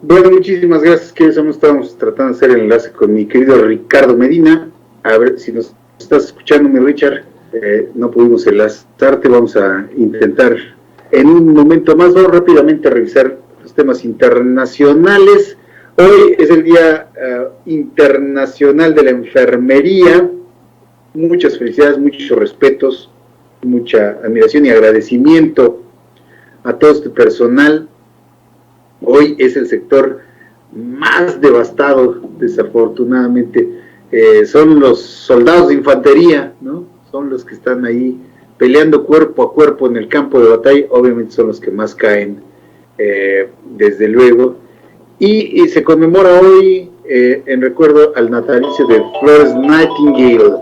Bueno, muchísimas gracias, que estamos tratando de hacer el enlace con mi querido Ricardo Medina. A ver si nos estás escuchando, mi Richard. No pudimos enlazarte, vamos a intentar en un momento más. Vamos rápidamente a revisar los temas internacionales. Hoy es el Día Internacional de la Enfermería. Muchas felicidades, muchos respetos, mucha admiración y agradecimiento a todo este personal. Hoy es el sector más devastado, desafortunadamente. Son los soldados de infantería, ¿no? Son los que están ahí peleando cuerpo a cuerpo en el campo de batalla. Obviamente son los que más caen, desde luego. Y se conmemora hoy, en recuerdo al natalicio de Florence Nightingale.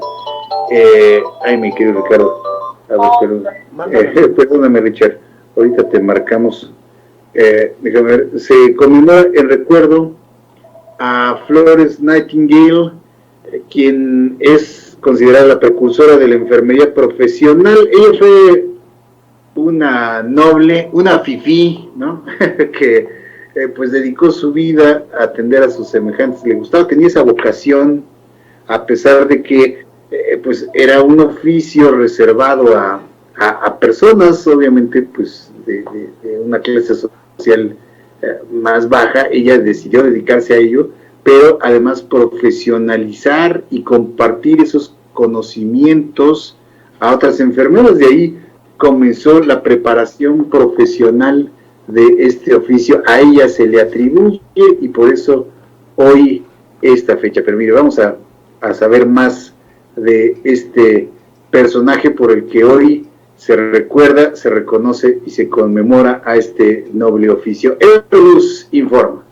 Ay, mi querido Ricardo. A ver, perdóname, Richard. Ahorita te marcamos. Déjame ver, se conmemora en recuerdo a Florence Nightingale, quien es considerada la precursora de la enfermería profesional. Ella fue una noble, una fifí, ¿no? que pues dedicó su vida a atender a sus semejantes. Le gustaba, tenía esa vocación, a pesar de que pues era un oficio reservado a personas, obviamente, pues de una clase social más baja. Ella decidió dedicarse a ello, pero además profesionalizar y compartir esos conocimientos a otras enfermeras. De ahí comenzó la preparación profesional de este oficio. A ella se le atribuye y por eso hoy esta fecha. Pero mire, vamos a saber más de este personaje por el que hoy se recuerda, se reconoce y se conmemora a este noble oficio. Eulus informa.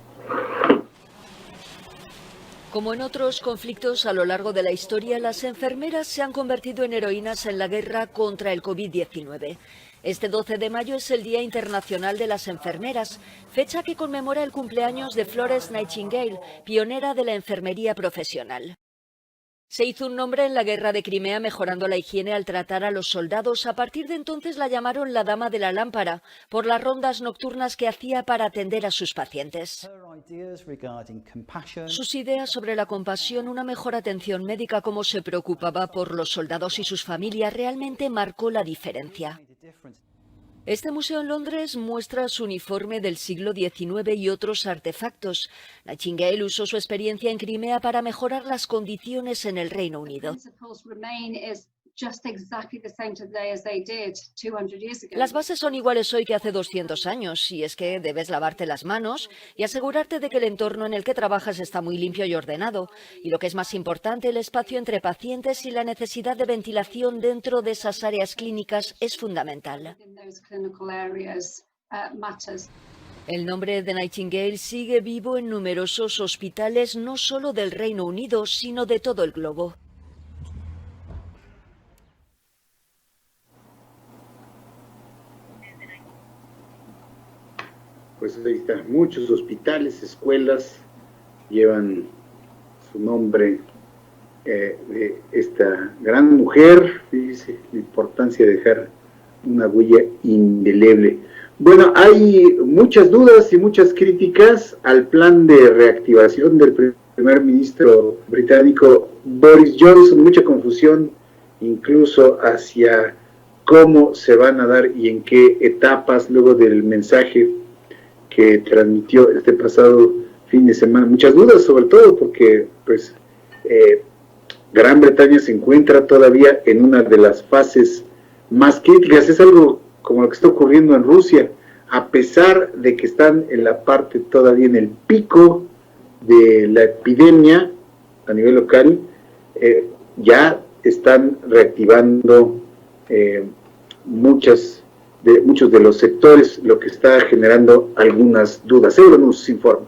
Como en otros conflictos a lo largo de la historia, las enfermeras se han convertido en heroínas en la guerra contra el COVID-19. Este 12 de mayo es el Día Internacional de las Enfermeras, fecha que conmemora el cumpleaños de Florence Nightingale, pionera de la enfermería profesional. Se hizo un nombre en la guerra de Crimea mejorando la higiene al tratar a los soldados. A partir de entonces la llamaron la Dama de la Lámpara, por las rondas nocturnas que hacía para atender a sus pacientes. Sus ideas sobre la compasión, una mejor atención médica, cómo se preocupaba por los soldados y sus familias, realmente marcó la diferencia. Este museo en Londres muestra su uniforme del siglo XIX y otros artefactos. Nightingale usó su experiencia en Crimea para mejorar las condiciones en el Reino Unido. Las bases son iguales hoy que hace 200 años, y es que debes lavarte las manos y asegurarte de que el entorno en el que trabajas está muy limpio y ordenado. Y lo que es más importante, el espacio entre pacientes y la necesidad de ventilación dentro de esas áreas clínicas es fundamental. El nombre de Nightingale sigue vivo en numerosos hospitales, no solo del Reino Unido, sino de todo el globo. Pues ahí está, muchos hospitales, escuelas llevan su nombre, de esta gran mujer. Fíjese la importancia de dejar una huella indeleble. Bueno, hay muchas dudas y muchas críticas al plan de reactivación del primer ministro británico Boris Johnson, mucha confusión incluso hacia cómo se van a dar y en qué etapas luego del mensaje que transmitió este pasado fin de semana. Muchas dudas, sobre todo porque pues Gran Bretaña se encuentra todavía en una de las fases más críticas. Es algo como lo que está ocurriendo en Rusia, a pesar de que están en la parte todavía en el pico de la epidemia a nivel local, ya están reactivando muchos de los sectores, lo que está generando algunas dudas. Nos informa.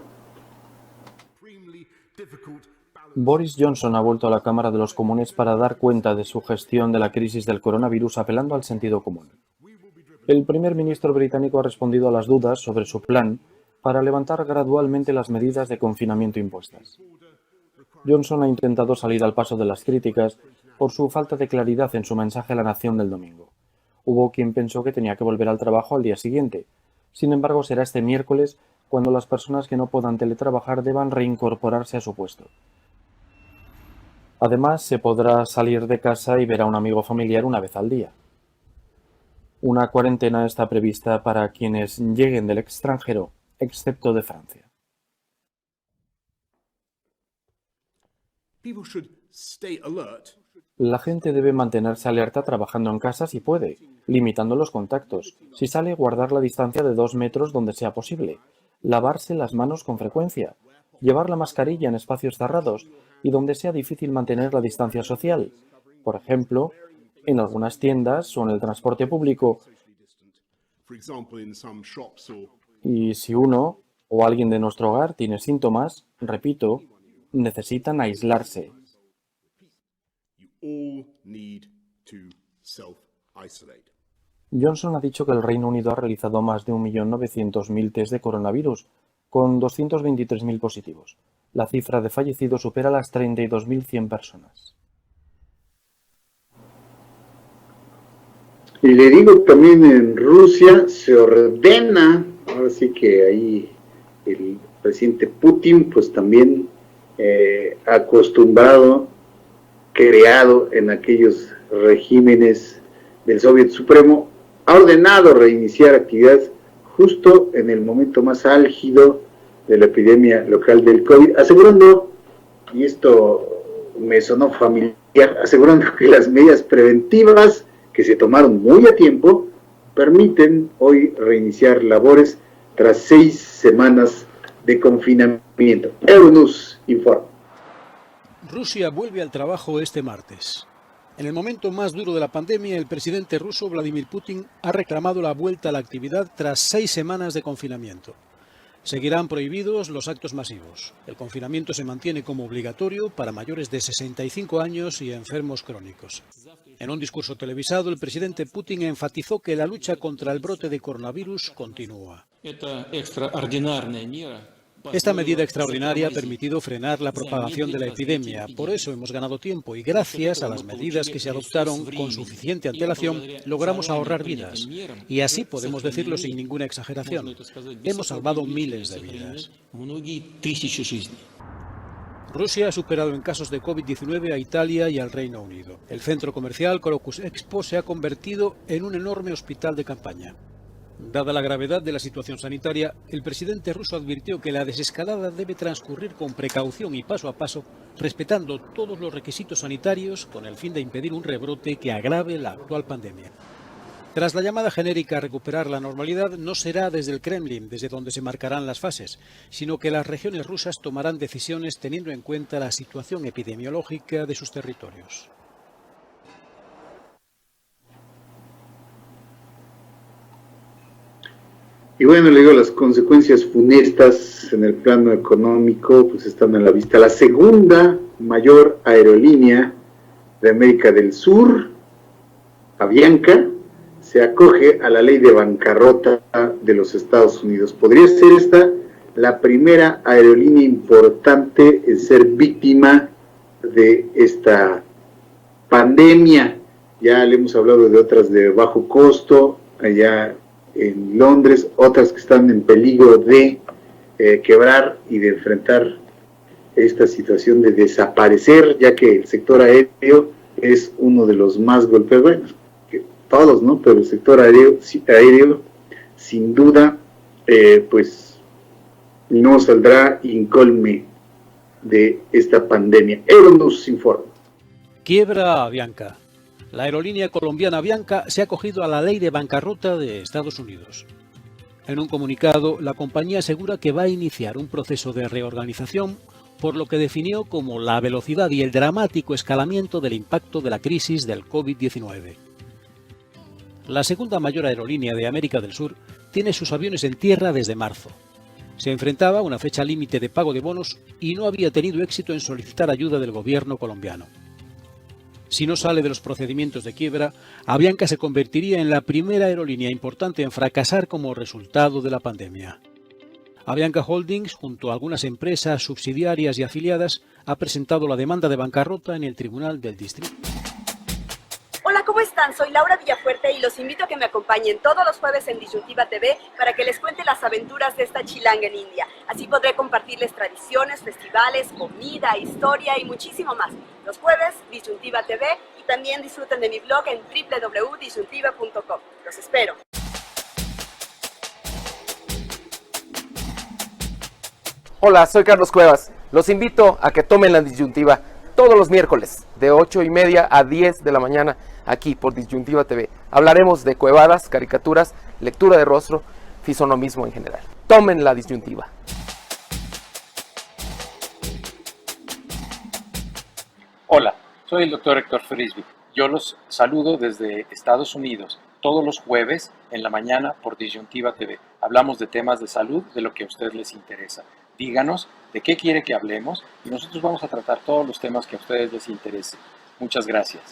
Boris Johnson ha vuelto a la Cámara de los Comunes para dar cuenta de su gestión de la crisis del coronavirus, apelando al sentido común. El primer ministro británico ha respondido a las dudas sobre su plan para levantar gradualmente las medidas de confinamiento impuestas. Johnson ha intentado salir al paso de las críticas por su falta de claridad en su mensaje a la nación del domingo. Hubo quien pensó que tenía que volver al trabajo al día siguiente. Sin embargo, será este miércoles cuando las personas que no puedan teletrabajar deban reincorporarse a su puesto. Además, se podrá salir de casa y ver a un amigo familiar una vez al día. Una cuarentena está prevista para quienes lleguen del extranjero, excepto de Francia. La gente debe mantenerse alerta trabajando en casa si puede, limitando los contactos. Si sale, guardar la distancia de 2 metros donde sea posible. Lavarse las manos con frecuencia. Llevar la mascarilla en espacios cerrados y donde sea difícil mantener la distancia social. Por ejemplo, en algunas tiendas o en el transporte público. Y si uno o alguien de nuestro hogar tiene síntomas, repito, necesitan aislarse. Johnson ha dicho que el Reino Unido ha realizado más de 1.900.000 test de coronavirus, con 223.000 positivos. La cifra de fallecidos supera las 32.100 personas. Y le digo, también en Rusia se ordena, ahora sí que ahí el presidente Putin, pues también acostumbrado, creado en aquellos regímenes del Soviet Supremo, ha ordenado reiniciar actividades justo en el momento más álgido de la epidemia local del COVID, asegurando, y esto me sonó familiar, asegurando que las medidas preventivas que se tomaron muy a tiempo permiten hoy reiniciar labores tras 6 semanas de confinamiento. Euronews informa. Rusia vuelve al trabajo este martes. En el momento más duro de la pandemia, el presidente ruso Vladimir Putin ha reclamado la vuelta a la actividad tras 6 semanas de confinamiento. Seguirán prohibidos los actos masivos. El confinamiento se mantiene como obligatorio para mayores de 65 años y enfermos crónicos. En un discurso televisado, el presidente Putin enfatizó que la lucha contra el brote de coronavirus continúa. Esta medida extraordinaria ha permitido frenar la propagación de la epidemia. Por eso hemos ganado tiempo y gracias a las medidas que se adoptaron con suficiente antelación, logramos ahorrar vidas. Y así podemos decirlo sin ninguna exageración. Hemos salvado miles de vidas. Rusia ha superado en casos de COVID-19 a Italia y al Reino Unido. El centro comercial Crocus Expo se ha convertido en un enorme hospital de campaña. Dada la gravedad de la situación sanitaria, el presidente ruso advirtió que la desescalada debe transcurrir con precaución y paso a paso, respetando todos los requisitos sanitarios con el fin de impedir un rebrote que agrave la actual pandemia. Tras la llamada genérica a recuperar la normalidad, no será desde el Kremlin desde donde se marcarán las fases, sino que las regiones rusas tomarán decisiones teniendo en cuenta la situación epidemiológica de sus territorios. Y bueno, le digo, las consecuencias funestas en el plano económico pues están a la vista. La segunda mayor aerolínea de América del Sur, Avianca, se acoge a la ley de bancarrota de los Estados Unidos. Podría ser esta la primera aerolínea importante en ser víctima de esta pandemia. Ya le hemos hablado de otras de bajo costo, allá en Londres, otras que están en peligro de quebrar y de enfrentar esta situación de desaparecer, ya que el sector aéreo es uno de los más golpeados, bueno, que todos, ¿no? Pero el sector aéreo sin duda, pues no saldrá incólume de esta pandemia. Euronews informa. Quiebra Avianca. La aerolínea colombiana Avianca se ha acogido a la ley de bancarrota de Estados Unidos. En un comunicado, la compañía asegura que va a iniciar un proceso de reorganización, por lo que definió como la velocidad y el dramático escalamiento del impacto de la crisis del COVID-19. La segunda mayor aerolínea de América del Sur tiene sus aviones en tierra desde marzo. Se enfrentaba a una fecha límite de pago de bonos y no había tenido éxito en solicitar ayuda del gobierno colombiano. Si no sale de los procedimientos de quiebra, Avianca se convertiría en la primera aerolínea importante en fracasar como resultado de la pandemia. Avianca Holdings, junto a algunas empresas subsidiarias y afiliadas, ha presentado la demanda de bancarrota en el Tribunal del Distrito. Hola, ¿cómo estás? están? Soy Laura Villafuerte y los invito a que me acompañen todos los jueves en Disyuntiva TV para que les cuente las aventuras de esta chilanga en India. Así podré compartirles tradiciones, festivales, comida, historia y muchísimo más. Los jueves, Disyuntiva TV, y también disfruten de mi blog en www.disyuntiva.com. Los espero. Hola, soy Carlos Cuevas. Los invito a que tomen la disyuntiva todos los miércoles de 8:30 a 10 de la mañana aquí por Disyuntiva TV. Hablaremos de cuevadas, caricaturas, lectura de rostro, fisonomismo en general. Tomen la disyuntiva. Hola, soy el Dr. Héctor Frisby. Yo los saludo desde Estados Unidos todos los jueves en la mañana por Disyuntiva TV. Hablamos de temas de salud, de lo que a ustedes les interesa. Díganos de qué quiere que hablemos y nosotros vamos a tratar todos los temas que a ustedes les interesen. Muchas gracias.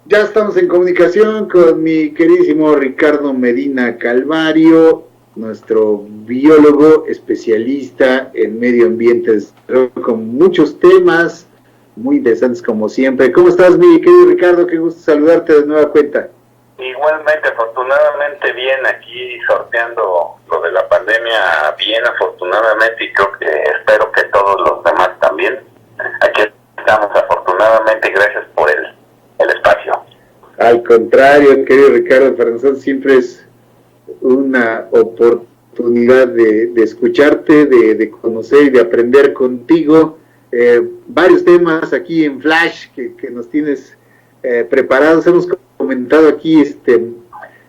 Ya estamos en comunicación con mi queridísimo Ricardo Medina Calvario, nuestro biólogo especialista en medio ambiente, con muchos temas muy interesantes como siempre. ¿Cómo estás, mi querido Ricardo? Qué gusto saludarte de nueva cuenta. Igualmente, afortunadamente bien, aquí sorteando lo de la pandemia bien, afortunadamente, y creo que espero que todos los demás también. Aquí estamos, afortunadamente, y gracias por el espacio. Al contrario, querido Ricardo, para nosotros siempre es una oportunidad de escucharte, de conocer y de aprender contigo. Varios temas aquí en Flash que nos tienes preparados. Hemos comentado aquí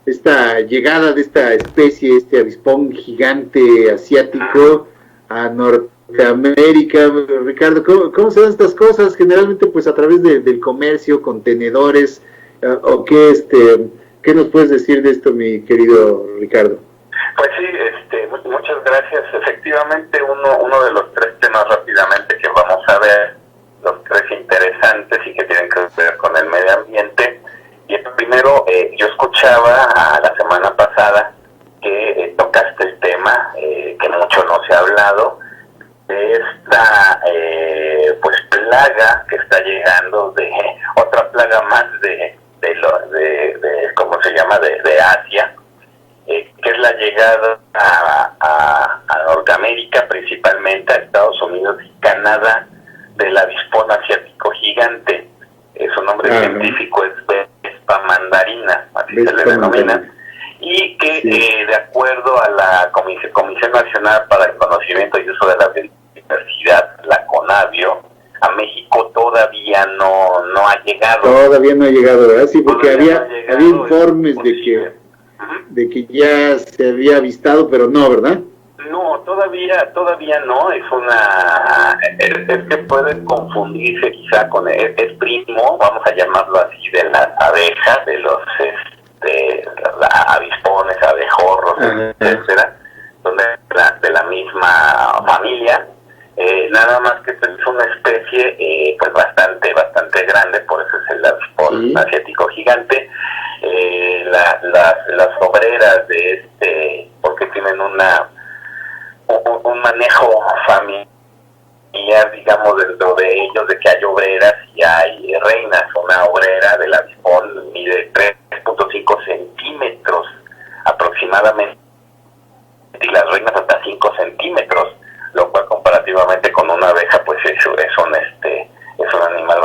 esta llegada de esta especie, este avispón gigante asiático a Norteamérica. Ricardo, ¿cómo se dan estas cosas? Generalmente pues a través del comercio, contenedores, o ¿qué nos puedes decir de esto, mi querido Ricardo? Pues sí, muchas gracias. Efectivamente, uno de los tres temas rápidamente que vamos a ver, los tres interesantes y que tienen que ver con el medio ambiente. Y el primero, yo escuchaba la semana pasada que tocaste el tema, que mucho no se ha hablado, de esta pues plaga que está llegando, de otra plaga más de ¿cómo se llama?, de Asia, que es la llegada a Norteamérica, principalmente a Estados Unidos y Canadá, del avispón asiático gigante. Su nombre científico es Vespa mandarina, así se le denomina, y que de acuerdo a la Comisión Nacional para el Conocimiento y Uso de la Biodiversidad, la CONABIO, a México todavía no ha llegado. Todavía no ha llegado, ¿verdad? Sí, porque había informes de que ya se había avistado, pero no, ¿verdad? No, todavía no. Es que puede confundirse quizá con es primo, vamos a llamarlo así, de las abejas, de los avispones, abejorros, etcétera, son de la misma familia. Nada más que es una especie pues bastante grande, por eso es el avispón asiático gigante. Las obreras de porque tienen un manejo familiar, digamos, dentro de ellos, de que hay obreras y hay reinas. Una obrera del avispón mide 3.5 centímetros aproximadamente, y las reinas hasta 5 centímetros, lo cual comparativamente con una abeja pues es un animal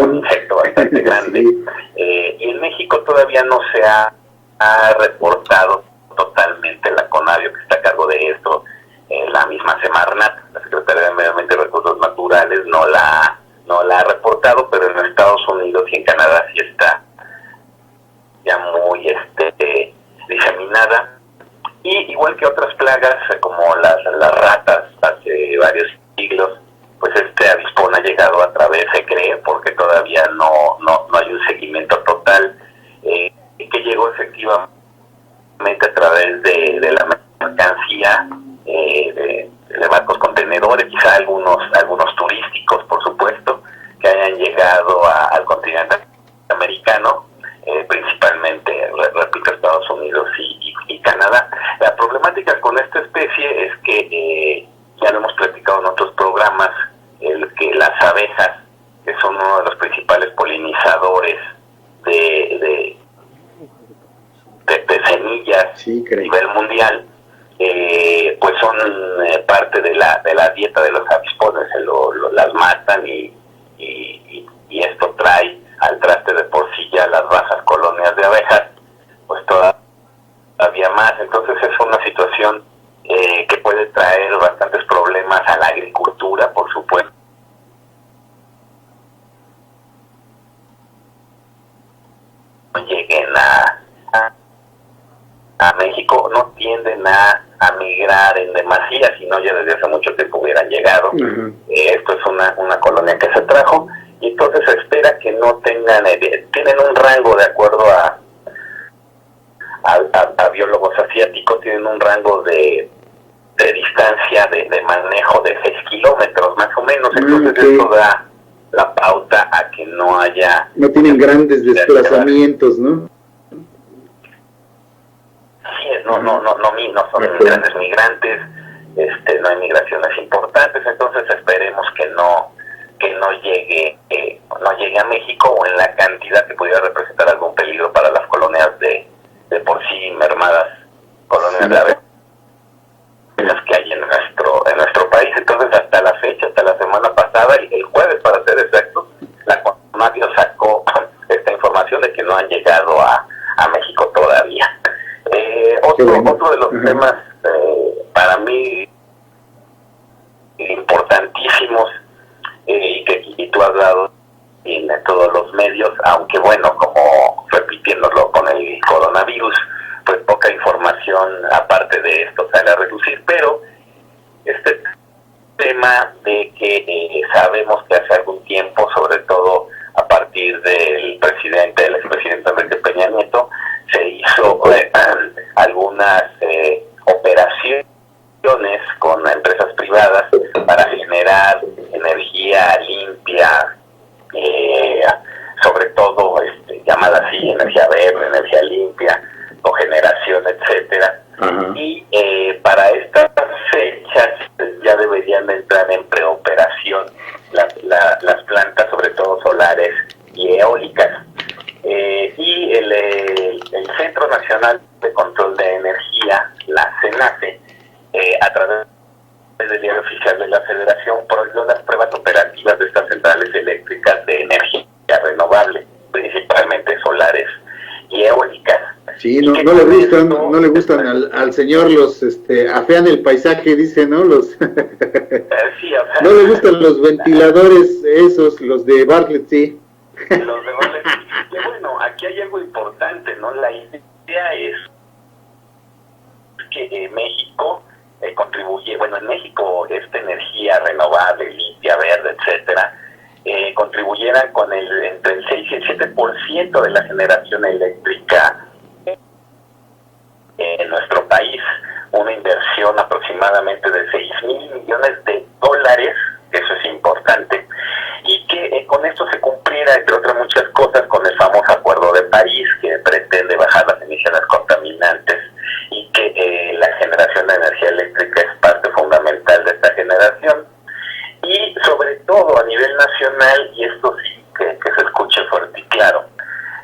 un insecto bastante grande. Y en México todavía no se ha reportado totalmente. La CONABIO, que está a cargo de esto, la misma Semarnat, la Secretaría de Medio Ambiente y Recursos Naturales, no la ha reportado, pero en Estados Unidos y en Canadá sí está ya muy diseminada. Y igual que otras plagas como las ratas hace varios siglos, pues este avispón ha llegado a través, se cree, porque todavía no hay un seguimiento total, que llegó efectivamente a través mercancía, de barcos contenedores, quizá algunos turísticos, por supuesto, que hayan llegado al continente americano, principalmente, repito, Estados Unidos y Canadá. La problemática con esta especie es que, ya lo hemos platicado en otros programas, que las abejas, que son uno de los principales polinizadores de semillas a nivel mundial, pues son parte de la dieta de los avispones, las matan y esto trae al traste de por sí ya las bajas colonias de abejas, pues todavía más. Entonces es una situación que puede traer bastantes problemas a la agricultura, por supuesto. Lleguen a México, no tienden a migrar en demasía, sino ya desde hace mucho tiempo hubieran llegado. Esto es una colonia que se trajo, y entonces se espera que no tengan, tienen un rango, de acuerdo a biólogos asiáticos, tienen un rango de distancia de manejo de 6 kilómetros más o menos. Entonces esto da la pauta a que no tienen grandes desplazamientos, ¿no? Sí, no son grandes migrantes, no hay migraciones importantes, entonces esperemos que no llegue a México, o en la cantidad que pudiera representar algún peligro para las colonias de por sí mermadas colonias de abejas que hay en nuestro país. Entonces, hasta la fecha, hasta la semana pasada, el jueves para ser exactos, la CONAVIO sacó esta información de que no han llegado a México todavía. Otro de los temas para mí importantísimos, y que tú has dado en todos los medios, aunque bueno, como repitiéndolo con el coronavirus, pues poca información aparte de esto sale a reducir, pero este tema de que sabemos que hace algún tiempo, sobre todo a partir del expresidente Enrique Peña Nieto, se hizo algunas operaciones con empresas privadas para generar energía limpia, sobre todo llamada así, energía verde, energía limpia, cogeneración, etcétera. Y para estas fechas ya deberían entrar en preoperación las plantas, sobre todo solares y eólicas. Y el Centro Nacional de Control de Energía, la CENACE, a través del Diario Oficial de la Federación, prohibió las pruebas operativas de estas centrales eléctricas de energía renovable, principalmente solares y eólicas. Sí, no le gustan al señor, afean el paisaje, dice, ¿no? Sí, o sea, no le gustan los ventiladores esos, los de Bartlett, sí. Los de Bartlett. Y bueno, aquí hay algo importante, ¿no? La idea es que México contribuye, bueno, en México esta energía renovable, limpia, verde, etcétera, contribuyeran con entre el 6 y el 7% de la generación eléctrica en nuestro país, una inversión aproximadamente de $6,000 millones, que eso es importante, y que con esto se cumpliera, entre otras muchas cosas, con el famoso Acuerdo de París, que pretende bajar las emisiones contaminantes, y que la generación de energía eléctrica es parte fundamental de esta generación. Y sobre todo a nivel nacional, y esto sí que se escuche fuerte y claro,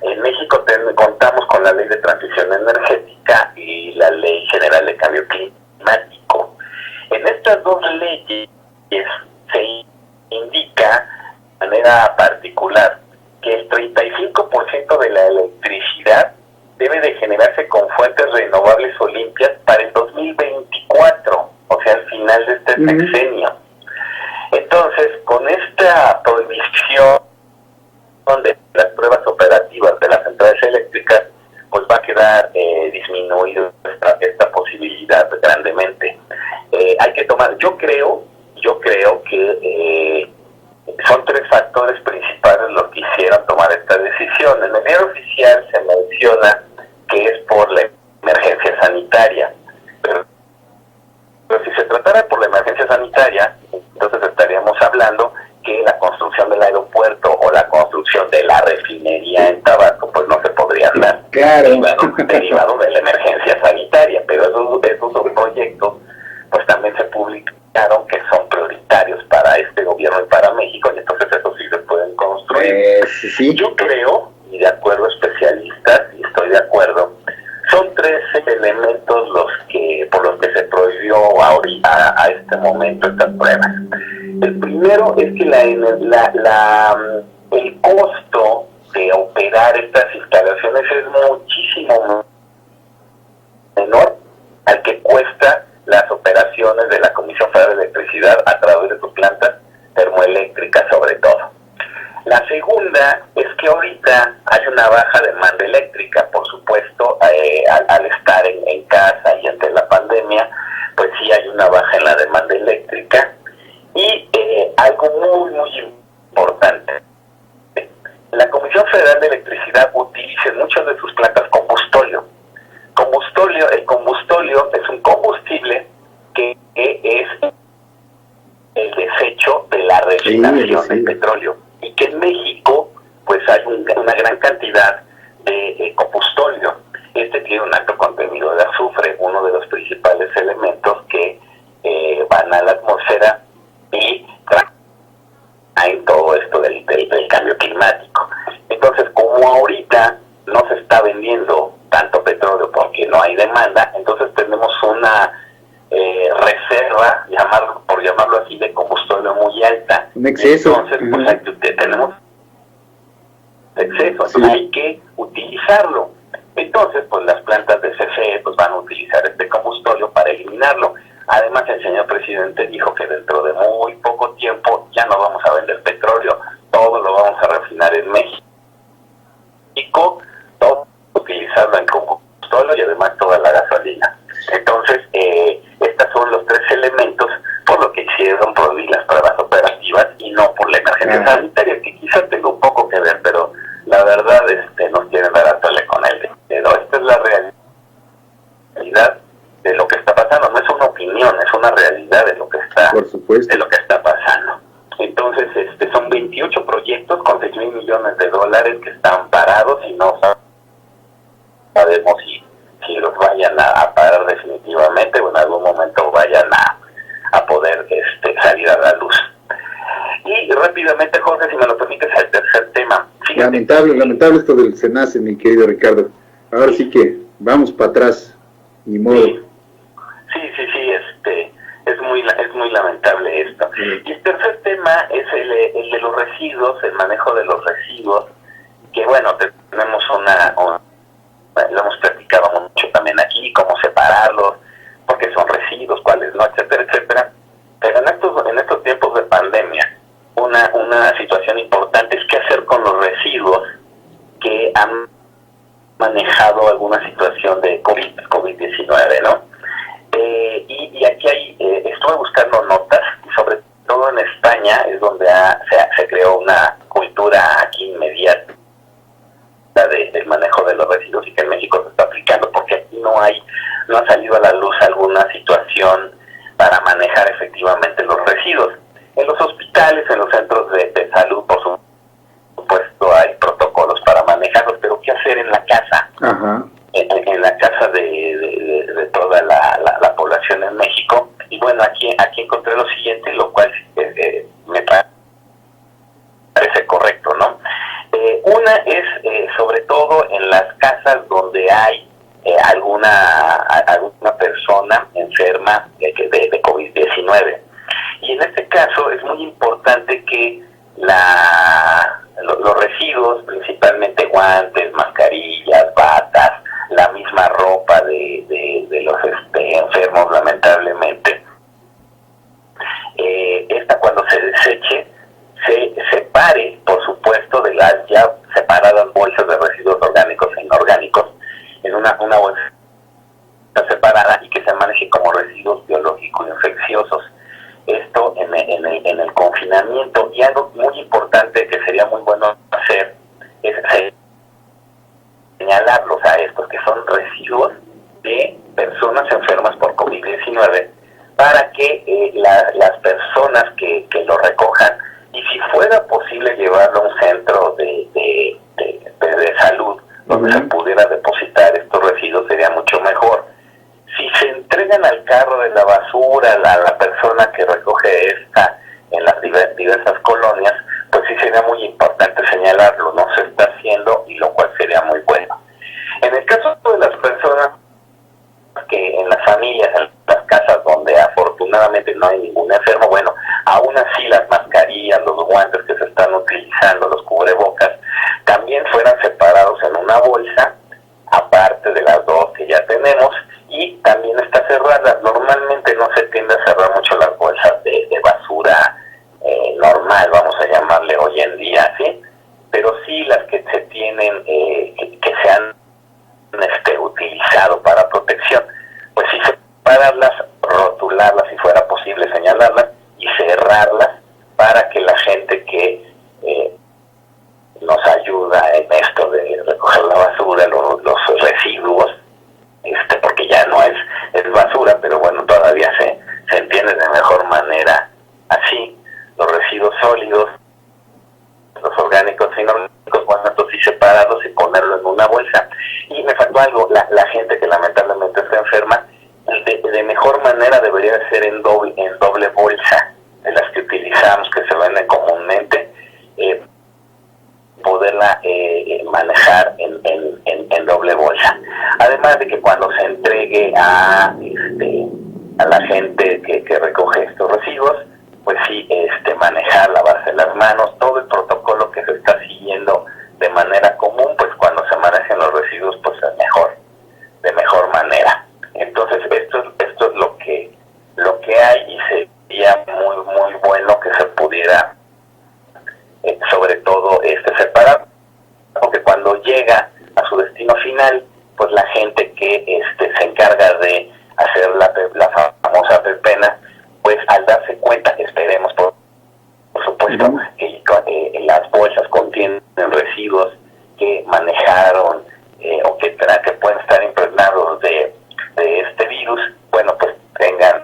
en México contamos con la Ley de Transición Energética y la Ley General de Cambio Climático. En estas dos leyes se indica de manera particular que el 35% de la electricidad debe de generarse con fuentes renovables o limpias para el 2024, o sea, al final de este sexenio. Entonces, con esta prohibición de las pruebas operativas de las centrales eléctricas, pues va a quedar disminuido esta posibilidad grandemente. Hay que tomar, yo creo que son 3 factores principales los que hicieron tomar esta decisión. En el diario oficial se menciona que es por la emergencia sanitaria, pero tratara por la emergencia sanitaria, entonces estaríamos hablando que la construcción del aeropuerto o la construcción de la refinería en Tabasco pues no se podría dar, Claro. derivado de la emergencia sanitaria, pero esos son proyectos pues también se publicaron que son prioritarios para este gobierno y para México, y entonces esos sí se pueden construir. Sí. Yo creo, y de acuerdo a especialistas, y estoy de acuerdo, son 3 elementos por los que se prohibió a este momento estas pruebas. El primero es que el costo de operar estas instalaciones es muchísimo menor al que cuesta las operaciones de la Comisión Federal de Electricidad a través de sus plantas termoeléctricas sobre todo. La segunda es que ahorita hay una baja demanda eléctrica, por supuesto, al estar en casa y ante la pandemia, pues sí hay una baja en la demanda eléctrica. Y algo muy, muy importante, la Comisión Federal de Electricidad utiliza en muchas de sus plantas combustóleo. El combustóleo es un combustible que es el desecho de la refinación del petróleo, y que en México pues hay una gran cantidad de combustóleo. Este tiene un alto contenido de azufre, uno de los principales elementos que van a la atmósfera y traen todo esto del cambio climático. Entonces, como ahorita no se está vendiendo tanto petróleo porque no hay demanda, entonces tenemos una reserva, por llamarlo así, de combustóleo muy alta. Un exceso. Entonces, pues tenemos exceso, Sí. Hay que utilizarlo. Entonces, pues las plantas de CFE pues van a utilizar este combustóleo para eliminarlo. Además, el señor presidente dijo que dentro de muy poco tiempo ya no vamos a vender petróleo, todo lo vamos a refinar en México, todo utilizarlo en combustóleo y además toda la gasolina. Entonces, estos son los 3 elementos por lo que hicieron prohibir las pruebas operativas y no por la emergencia sanitaria, que quizás tenga un poco que ver, pero la verdad nos quieren dar a tole con el dedo. Esta es la realidad de lo que está pasando, no es una opinión, es una realidad de lo que está, Por supuesto. de lo que está pasando. Entonces, son 28 proyectos con $6,000 millones que están parados y no sabemos si los vayan a parar definitivamente o en algún momento vayan a poder salir a la luz. Y rápidamente, Jorge, si me lo permites, al tercer tema. Fíjate, Lamentable esto del SENACE, mi querido Ricardo. Ahora sí que vamos para atrás, ni modo. Sí, es muy lamentable esto. Y el tercer tema es el de los residuos, el manejo de los residuos, que bueno, tenemos lo hemos platicado mucho también aquí, cómo separarlos, porque son residuos, cuáles no, etcétera, etcétera. Pero en estos tiempos de pandemia, una situación importante es qué hacer con los residuos que han manejado alguna situación de COVID-19, ¿no? Y aquí estuve buscando notas, y sobre todo en España es donde se creó una cultura aquí inmediata del manejo de los residuos, y que en México se está aplicando porque aquí no ha salido a la luz alguna situación para manejar efectivamente los residuos. En los hospitales, en los centros de salud, por supuesto, hay protocolos para manejarlos, pero ¿qué hacer en la casa? Ajá. En la casa de toda la población en México. Y bueno, aquí encontré lo siguiente, lo cual me parece correcto, ¿no? Una es sobre todo en las casas donde hay alguna persona enferma de COVID-19. Y en este caso es muy importante que los residuos, principalmente guantes, mascarillas, batas, la misma ropa de los enfermos, lamentablemente, esta cuando se deseche, se separe, por supuesto, de las ya separadas bolsas de residuos orgánicos e inorgánicos en una bolsa separada, y que se maneje como residuos biológicos infecciosos. Esto en el confinamiento. Y algo muy importante que sería muy bueno hacer es señalarlos a estos, que son residuos de personas enfermas por COVID-19, para que las personas que lo recojan, y si fuera posible llevarlo a un centro de salud donde se pudiera depositar estos residuos, sería mucho mejor. Si se entregan al carro de la basura, la persona que recoge esta en las diversas colonias, pues sí sería muy importante señalarlo. No se está haciendo, y lo cual sería muy bueno. En el caso de las personas que en las familias, en las casas donde afortunadamente no hay ningún enfermo, bueno, aún así las mascarillas, los guantes que se están utilizando, los cubrebocas, también fueran separados en una bolsa, aparte de las dos que ya tenemos, y también está cerrada. Normalmente no se tiende a cerrar mucho las bolsas de basura normal, vamos a llamarle hoy en día, ¿sí? Pero sí las que se tienen, que se han utilizado para protección, pues sí separarlas, rotularlas si fuera posible, señalarlas y cerrarlas para que la gente que nos ayuda en esto de recoger la basura, los residuos, porque ya no es basura, pero bueno, todavía se entiende de mejor manera así, los residuos sólidos, los orgánicos, inorgánicos, bueno, entonces sí separarlos y ponerlo en una bolsa. Y me faltó algo, la gente que lamentablemente está enferma, de mejor manera debería ser en doble bolsa, de las que utilizamos, que se venden comúnmente, poderla manejar en doble bolsa. Además de que cuando se entregue a la gente que recoge estos residuos, pues sí, manejar, lavarse las manos, todo el protocolo que se está siguiendo de manera común, pues cuando se manejen los residuos, pues es mejor, de mejor manera. Entonces esto es lo que hay, y sería muy bueno que se pudiera sobre todo separar, porque cuando llega a su destino final, pues la gente que se encarga de hacer la famosa pepena, pues al darse cuenta, esperemos por supuesto, que las bolsas contienen residuos que manejaron o que pueden estar impregnados de este virus, bueno, pues vengan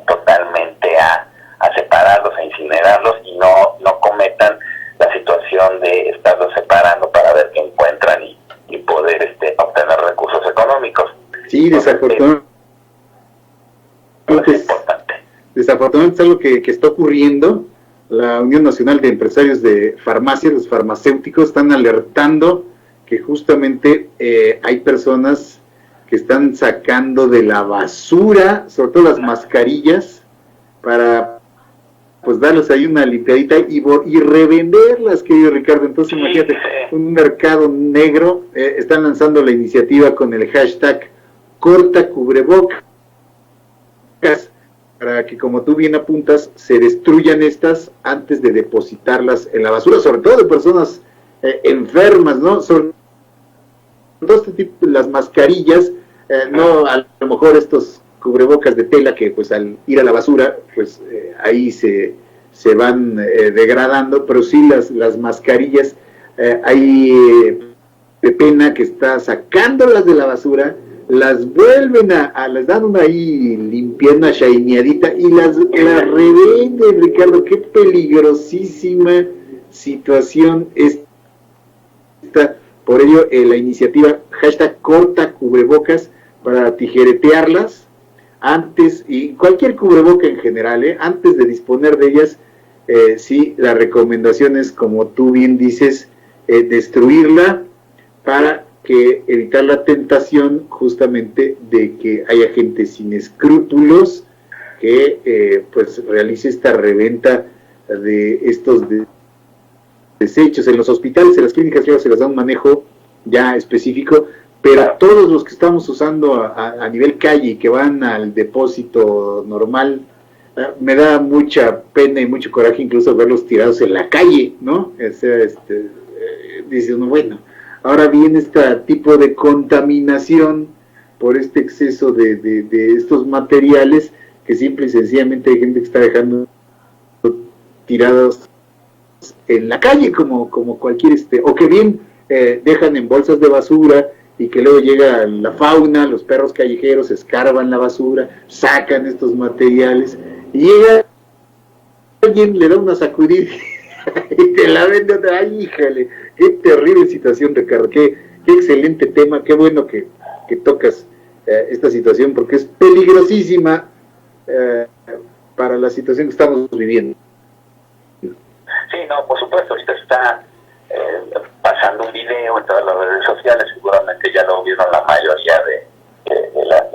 totalmente a separarlos, a incinerarlos, y no cometan la situación de estarlos separando para ver qué encuentran y poder obtener recursos económicos. Sí, desafortunadamente. Es importante. Desafortunadamente es algo que está ocurriendo. La Unión Nacional de Empresarios de Farmacia, los farmacéuticos, están alertando que justamente hay personas que están sacando de la basura, sobre todo las mascarillas, para pues darles ahí una limpiadita y revenderlas, querido Ricardo. Entonces imagínate, un mercado negro. Están lanzando la iniciativa con el hashtag Corta Cubrebocas, para que, como tú bien apuntas, se destruyan estas antes de depositarlas en la basura, sobre todo de personas enfermas, ¿no? Sobre todo este tipo, las mascarillas, no a lo mejor estos cubrebocas de tela que pues al ir a la basura, pues ahí se van degradando, pero sí las mascarillas, hay pena que está sacándolas de la basura, las vuelven les dan una ahí limpiando, una shineadita, y las revenden, Ricardo. Qué peligrosísima situación esta. Por ello, la iniciativa hashtag Corta Cubrebocas, para tijeretearlas antes, y cualquier cubreboca en general, antes de disponer de ellas. Sí, la recomendación es, como tú bien dices, destruirla, para que evitar la tentación justamente de que haya gente sin escrúpulos que pues realice esta reventa de estos desechos. En los hospitales, en las clínicas, ya se les da un manejo ya específico, pero todos los que estamos usando a nivel calle y que van al depósito normal, me da mucha pena y mucho coraje incluso verlos tirados en la calle, ¿no? O sea, dice uno, bueno, ahora viene este tipo de contaminación por este exceso de estos materiales, que simple y sencillamente hay gente que está dejando tirados en la calle como cualquier o que bien dejan en bolsas de basura, y que luego llega la fauna, los perros callejeros escarban la basura, sacan estos materiales, y llega alguien, le da una sacudida y te la vende otra. Ay, híjale, qué terrible situación, Ricardo, qué excelente tema, qué bueno que tocas esta situación, porque es peligrosísima para la situación que estamos viviendo. Sí, no, por supuesto, ahorita está pasando un video en todas las redes sociales, seguramente ya lo vieron la mayoría de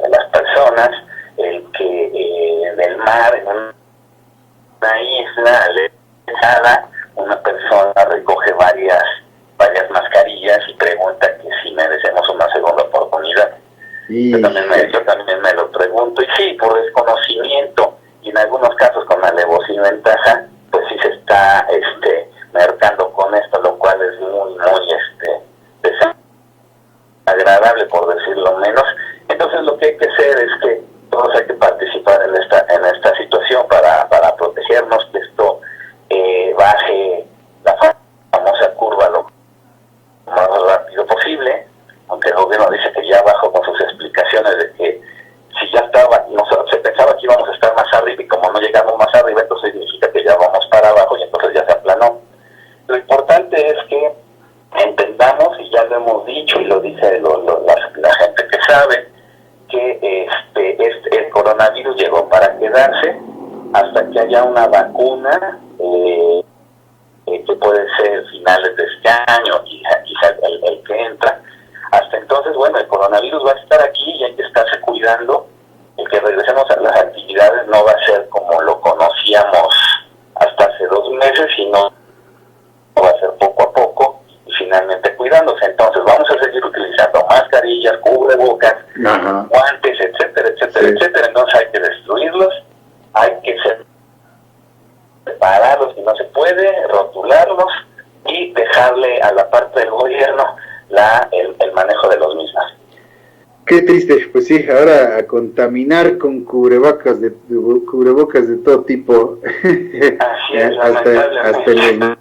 las personas, el que en el mar, en una isla alejada, una persona recoge varias mascarillas y pregunta que si merecemos una segunda oportunidad. Yo también me lo pregunto, y sí, por desconocimiento, y en algunos casos con alevosía y ventaja, pues sí se está mercando con esto, lo cual es muy desagradable, por decirlo menos. Entonces lo que hay que hacer es que todos hay que participar en esta situación para protegernos, que esto baje la famosa curva lo más rápido posible, aunque el gobierno dice que ya bajó con sus explicaciones de que si ya estaba, se pensaba que íbamos a estar más arriba, y como no llegamos más arriba, entonces significa que ya vamos para abajo, y entonces ya se aplanó. Lo importante es que entendamos, y ya lo hemos dicho y lo dice la gente que sabe, que el coronavirus llegó para quedarse hasta que haya una vacuna, que puede ser finales de este año, quizá el que entra. Hasta entonces, bueno, el coronavirus va a estar aquí y hay que estarse cuidando. El que regresemos a las actividades no va a ser como lo conocíamos hasta hace 2 meses, sino va a ser poco a poco y finalmente cuidándose. Entonces vamos a seguir utilizando mascarillas, cubrebocas, guantes, etcétera, etcétera, sí, etcétera. Entonces hay que destruirlos, hay que separarlos si no se puede, rotularlos y dejarle a la parte del gobierno el manejo de los mismos. Qué triste, pues sí, ahora a contaminar con cubrebocas de todo tipo. Así es, hasta en los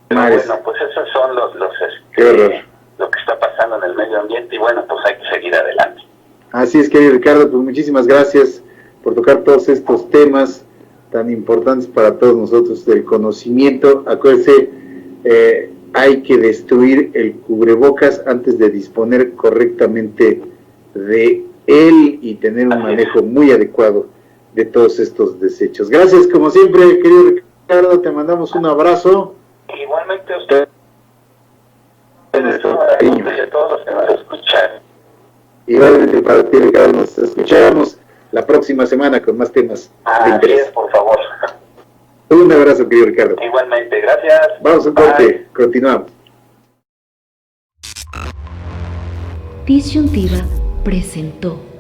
mares. Bueno, pues esos son lo que está pasando en el medio ambiente, y bueno, pues hay que seguir adelante. Así es, querido Ricardo, pues muchísimas gracias por tocar todos estos temas tan importantes para todos nosotros del conocimiento. Acuérdense, hay que destruir el cubrebocas antes de disponer correctamente de él y tener un manejo muy adecuado de todos estos desechos. Gracias, como siempre, querido Ricardo, te mandamos un abrazo. Igualmente a usted, a todos los que nos escuchan. Igualmente para ti, Ricardo, nos escuchamos la próxima semana con más temas de interés. Por favor. Un abrazo, querido Ricardo. Igualmente, gracias. Vamos a un corte, continuamos. Disyuntiva presentó.